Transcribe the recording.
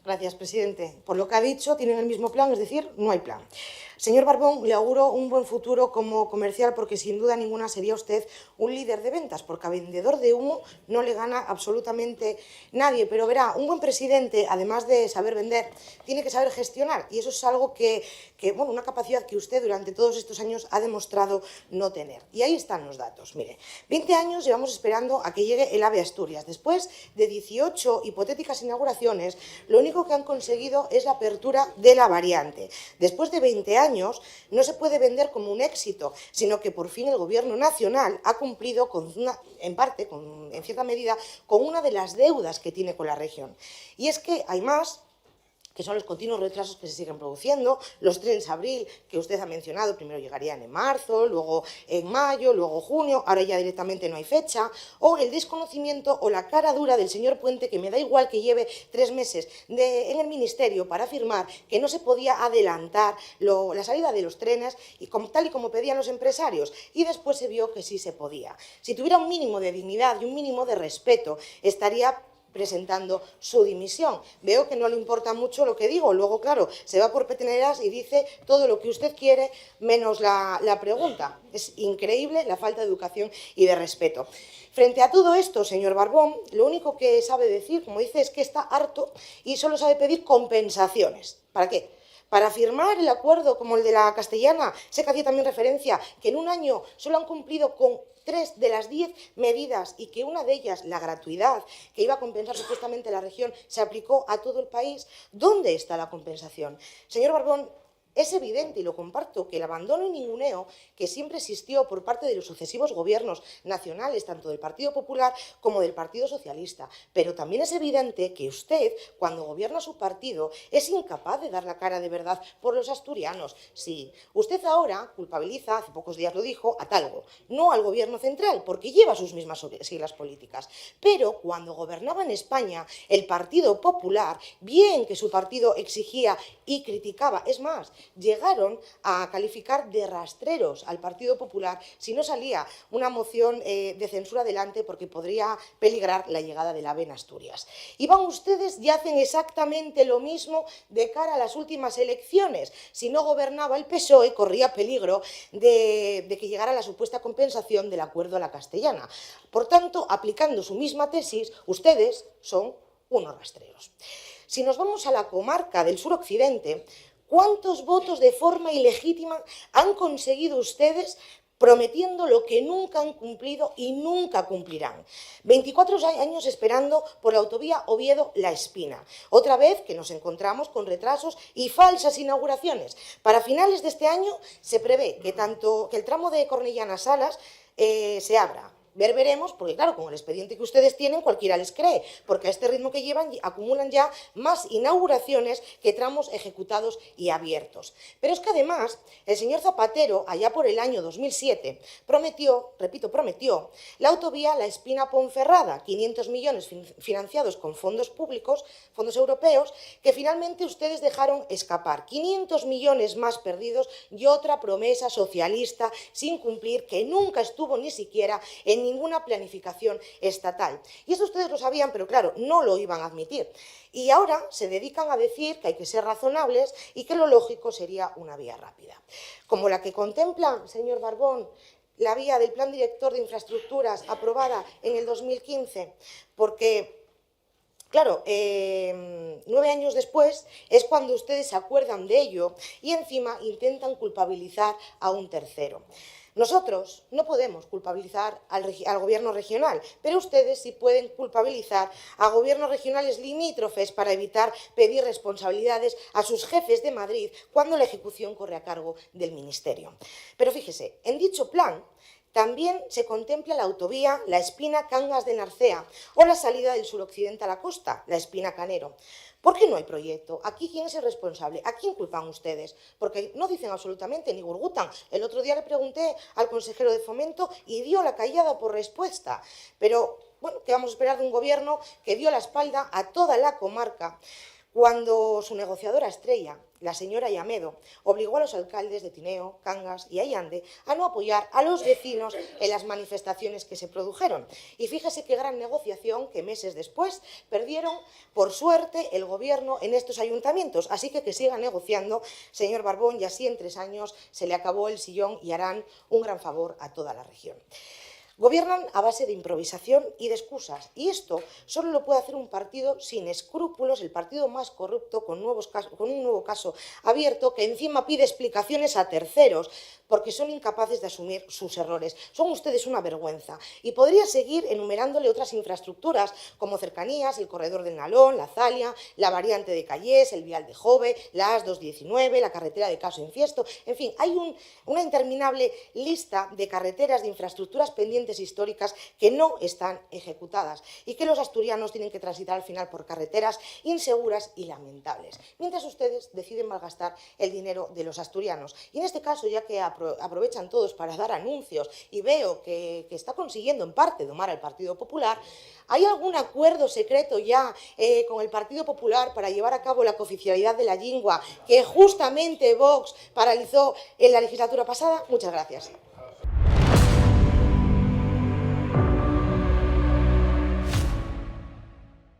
Gracias, presidente. Por lo que ha dicho, tienen el mismo plan, es decir, no hay plan. Señor Barbón, le auguro un buen futuro como comercial porque sin duda ninguna sería usted un líder de ventas, porque a vendedor de humo no le gana absolutamente nadie. Pero verá, un buen presidente, además de saber vender, tiene que saber gestionar y eso es algo bueno, una capacidad que usted durante todos estos años ha demostrado no tener. Y ahí están los datos. Mire, 20 años llevamos esperando a que llegue el AVE Asturias. Después de 18 hipotéticas inauguraciones, lo único que han conseguido es la apertura de la variante. Después de 20 años, no se puede vender como un éxito, sino que por fin el Gobierno nacional ha cumplido, en cierta medida, con una de las deudas que tiene con la región. Y es que hay más, que son los continuos retrasos que se siguen produciendo, los trenes Abril, que usted ha mencionado, primero llegarían en marzo, luego en mayo, luego junio, ahora ya directamente no hay fecha, o el desconocimiento o la cara dura del señor Puente, que me da igual que lleve 3 meses en el Ministerio para afirmar que no se podía adelantar la salida de los trenes, tal y como pedían los empresarios, y después se vio que sí se podía. Si tuviera un mínimo de dignidad y un mínimo de respeto, estaría presentando su dimisión. Veo que no le importa mucho lo que digo. Luego, claro, se va por peteneras y dice todo lo que usted quiere, menos la pregunta. Es increíble la falta de educación y de respeto. Frente a todo esto, señor Barbón, lo único que sabe decir, como dice, es que está harto y solo sabe pedir compensaciones. ¿Para qué? Para firmar el acuerdo como el de la Castellana, sé que hacía también referencia que en un año solo han cumplido con 3 de las 10 medidas y que una de ellas, la gratuidad, que iba a compensar supuestamente la región, se aplicó a todo el país. ¿Dónde está la compensación? Señor Barbón, es evidente, y lo comparto, que el abandono y ninguneo que siempre existió por parte de los sucesivos gobiernos nacionales, tanto del Partido Popular como del Partido Socialista, pero también es evidente que usted, cuando gobierna su partido, es incapaz de dar la cara de verdad por los asturianos. Sí, usted ahora culpabiliza, hace pocos días lo dijo, a Talgo, no al gobierno central, porque lleva sus mismas siglas políticas. Pero cuando gobernaba en España el Partido Popular, bien que su partido exigía y criticaba, es más, llegaron a calificar de rastreros al Partido Popular si no salía una moción de censura adelante porque podría peligrar la llegada del AVE en Asturias. Y van ustedes y hacen exactamente lo mismo de cara a las últimas elecciones. Si no gobernaba el PSOE, corría peligro de que llegara la supuesta compensación del acuerdo a la Castellana. Por tanto, aplicando su misma tesis, ustedes son unos rastreros. Si nos vamos a la comarca del suroccidente, ¿cuántos votos de forma ilegítima han conseguido ustedes prometiendo lo que nunca han cumplido y nunca cumplirán? 24 años esperando por la autovía Oviedo-La Espina. Otra vez que nos encontramos con retrasos y falsas inauguraciones. Para finales de este año se prevé que el tramo de Cornellana a Salas se abra. Veremos, porque claro, con el expediente que ustedes tienen, cualquiera les cree, porque a este ritmo que llevan acumulan ya más inauguraciones que tramos ejecutados y abiertos. Pero es que además, el señor Zapatero, allá por el año 2007, prometió, repito, prometió, la autovía La Espina-Ponferrada, 500 millones financiados con fondos públicos, fondos europeos, que finalmente ustedes dejaron escapar. 500 millones más perdidos y otra promesa socialista sin cumplir que nunca estuvo ni siquiera en ninguna planificación estatal. Y eso ustedes lo sabían, pero claro, no lo iban a admitir. Y ahora se dedican a decir que hay que ser razonables y que lo lógico sería una vía rápida. Como la que contempla, señor Barbón, la vía del Plan Director de Infraestructuras aprobada en el 2015, porque claro, 9 años después es cuando ustedes se acuerdan de ello y encima intentan culpabilizar a un tercero. Nosotros no podemos culpabilizar al gobierno regional, pero ustedes sí pueden culpabilizar a gobiernos regionales limítrofes para evitar pedir responsabilidades a sus jefes de Madrid cuando la ejecución corre a cargo del ministerio. Pero fíjese, en dicho plan también se contempla la autovía La Espina-Cangas de Narcea o la salida del suroccidente a la costa, La Espina-Canero. ¿Por qué no hay proyecto? ¿Aquí quién es el responsable? ¿A quién culpan ustedes? Porque no dicen absolutamente ni gurgutan. El otro día le pregunté al consejero de Fomento y dio la callada por respuesta. Pero, bueno, ¿qué vamos a esperar de un gobierno que dio la espalda a toda la comarca? cuando su negociadora estrella, la señora Llamedo, obligó a los alcaldes de Tineo, Cangas y Allande a no apoyar a los vecinos en las manifestaciones que se produjeron. Y fíjese qué gran negociación que meses después perdieron, por suerte, el gobierno en estos ayuntamientos. Así que siga negociando, señor Barbón, y así en 3 años se le acabó el sillón y harán un gran favor a toda la región. Gobiernan a base de improvisación y de excusas, y esto solo lo puede hacer un partido sin escrúpulos, el partido más corrupto, con un nuevo caso abierto, que encima pide explicaciones a terceros, porque son incapaces de asumir sus errores. Son ustedes una vergüenza. Y podría seguir enumerándole otras infraestructuras, como cercanías, el corredor del Nalón, la Zalia, la variante de Callés, el vial de Jove, la AS219, la carretera de Caso Infiesto. En fin, hay una interminable lista de carreteras, de infraestructuras pendientes históricas que no están ejecutadas y que los asturianos tienen que transitar al final por carreteras inseguras y lamentables, mientras ustedes deciden malgastar el dinero de los asturianos. Y en este caso, ya que aprovechan todos para dar anuncios y veo que está consiguiendo en parte domar al Partido Popular, ¿hay algún acuerdo secreto ya con el Partido Popular para llevar a cabo la cooficialidad de la lingua que justamente Vox paralizó en la legislatura pasada? Muchas gracias.